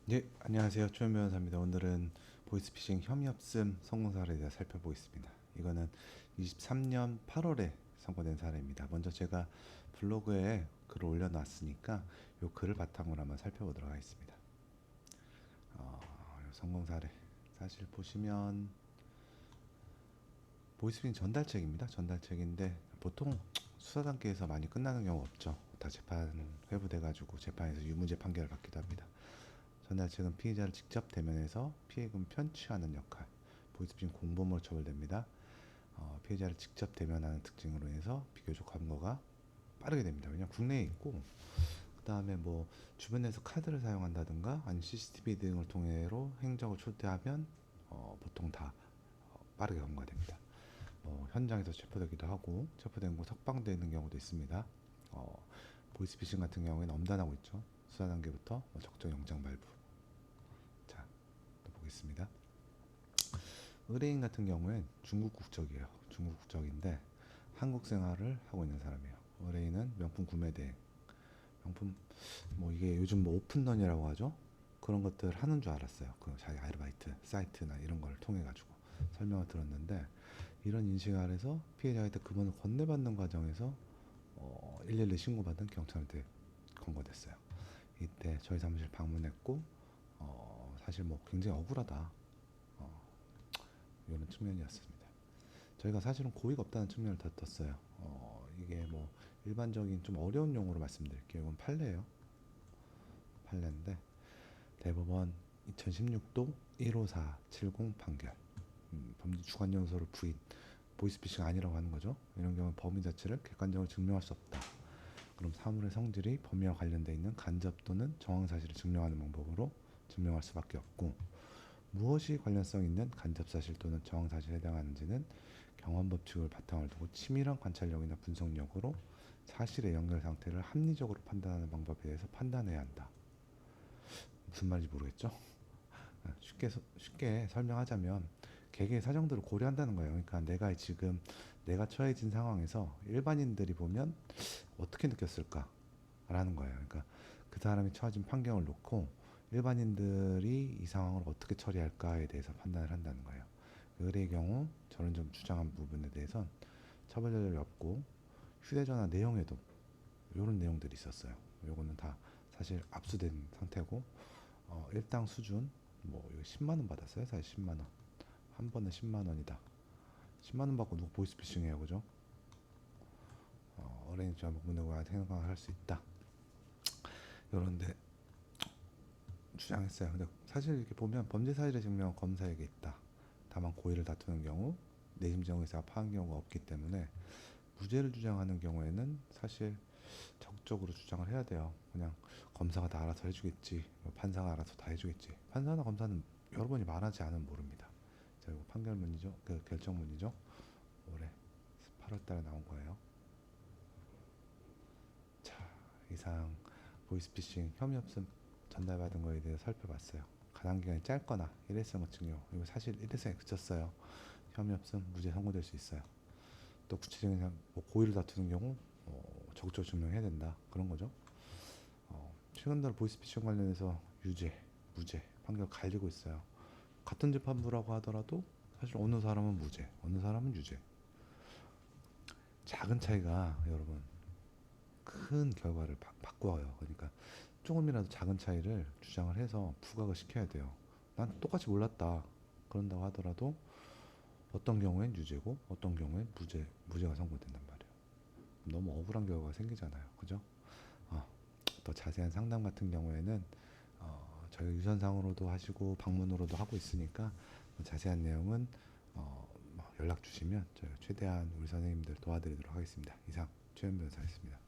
네, 안녕하세요. 최현 변호사입니다. 오늘은 보이스피싱 혐의 없음 성공 사례에 대해 살펴보겠습니다. 이거는 23년 8월에 선고된 사례입니다. 먼저 제가 블로그에 글을 올려놨으니까 이 글을 바탕으로 한번 살펴보도록 하겠습니다. 성공 사례. 사실 보시면 보이스피싱 전달책입니다. 전달책인데 보통 수사 단계에서 많이 끝나는 경우 없죠. 다 재판 회부돼가지고 재판에서 유무죄 판결을 받기도 합니다. 전달책은 피해자를 직접 대면해서 피해금 편취하는 역할, 보이스피싱 공범으로 처벌됩니다. 피해자를 직접 대면하는 특징으로 인해서 비교적 검거가 빠르게 됩니다. 왜냐하면 국내에 있고 그 다음에 뭐 주변에서 카드를 사용한다든가 아니면 CCTV 등을 통해로 행적을 초대하면 보통 다 빠르게 검거가 됩니다. 현장에서 체포되기도 하고 체포된 곳 석방되는 경우도 있습니다. 보이스피싱 같은 경우에는 엄단하고 있죠. 수사 단계부터 적정 영장 발부. 자, 또 보겠습니다. 의뢰인 같은 경우엔 중국 국적이에요. 중국 국적인데 한국 생활을 하고 있는 사람이에요. 의뢰인은 명품 구매 대행, 명품 뭐 이게 요즘 뭐 오픈런이라고 하죠. 그런 것들 하는 줄 알았어요. 그 자기 아르바이트 사이트나 이런 걸 통해 가지고 설명을 들었는데 이런 인식 아래서 피해자한테 그분을 건네받는 과정에서 112 신고받은 경찰한테 검거됐어요. 이때 저희 사무실 방문했고 사실 뭐 굉장히 억울하다 이런 측면이었습니다. 저희가 사실은 고의가 없다는 측면을 다뤘어요. 이게 뭐 일반적인 좀 어려운 용어로 말씀드릴게요. 이건 판례예요. 판례인데 대법원 2016도 15470 판결. 범죄 주관 요소를 부인, 보이스피싱 아니라고 하는 거죠. 이런 경우 범인 자체를 객관적으로 증명할 수 없다. 그럼 사물의 성질이 범위와 관련돼 있는 간접 또는 정황 사실을 증명하는 방법으로 증명할 수밖에 없고 무엇이 관련성 있는 간접 사실 또는 정황 사실에 해당하는지는 경험 법칙을 바탕을 두고 치밀한 관찰력이나 분석력으로 사실의 연결 상태를 합리적으로 판단하는 방법에 대해서 판단해야 한다. 무슨 말인지 모르겠죠? 쉽게 설명하자면 개개의 사정들을 고려한다는 거예요. 그러니까 내가 지금 내가 처해진 상황에서 일반인들이 보면 어떻게 느꼈을까라는 거예요. 그러니까 그 사람이 처해진 판경을 놓고 일반인들이 이 상황을 어떻게 처리할까에 대해서 판단을 한다는 거예요. 의뢰의 경우 저는 좀 주장한 부분에 대해선 처벌 자격이 없고 휴대전화 내용에도 이런 내용들이 있었어요. 요거는 다 사실 압수된 상태고 일당 수준 뭐 10만 원 받았어요. 사실 10만 원. 한 번에 10만 원이다. 10만 원 받고 누구 보이스피싱해요, 그죠? 어린이 점 문의가 생각할 수 있다. 이런데 주장했어요. 근데 사실 이렇게 보면 범죄 사실의 증명은 검사에게 있다. 다만 고의를 다투는 경우 내심 정의사가 파한 경우가 없기 때문에 무죄를 주장하는 경우에는 사실 적극적으로 주장을 해야 돼요. 그냥 검사가 다 알아서 해주겠지, 판사가 알아서 다 해주겠지. 판사나 검사는 여러 번이 말하지 않으면 모릅니다. 자, 이거 판결문이죠. 그 결정문이죠. 올해 8월 달에 나온 거예요. 자, 이상 보이스피싱 혐의 없음 전달받은 거에 대해서 살펴봤어요. 가당 기간이 짧거나 일회성 같은 경우 이거 사실 일회성에 그쳤어요. 혐의 없음 무죄 선고될 수 있어요. 또 구체적인 뭐 고의를 다투는 경우 적극적으로 증명해야 된다 그런 거죠. 최근 들어 보이스피싱 관련해서 유죄, 무죄 판결 갈리고 있어요. 같은 재판부라고 하더라도 사실 어느 사람은 무죄, 어느 사람은 유죄. 작은 차이가 여러분 큰 결과를 바꿔요. 그러니까 조금이라도 작은 차이를 주장을 해서 부각을 시켜야 돼요. 난 똑같이 몰랐다. 그런다고 하더라도 어떤 경우엔 유죄고 어떤 경우엔 무죄가 선고된단 말이에요. 너무 억울한 결과가 생기잖아요. 그죠? 어, 더 자세한 상담 같은 경우에는 저희 유선상으로도 하시고 방문으로도 하고 있으니까 자세한 내용은 연락 주시면 저희가 최대한 우리 선생님들 도와드리도록 하겠습니다. 이상 최현 변호사였습니다.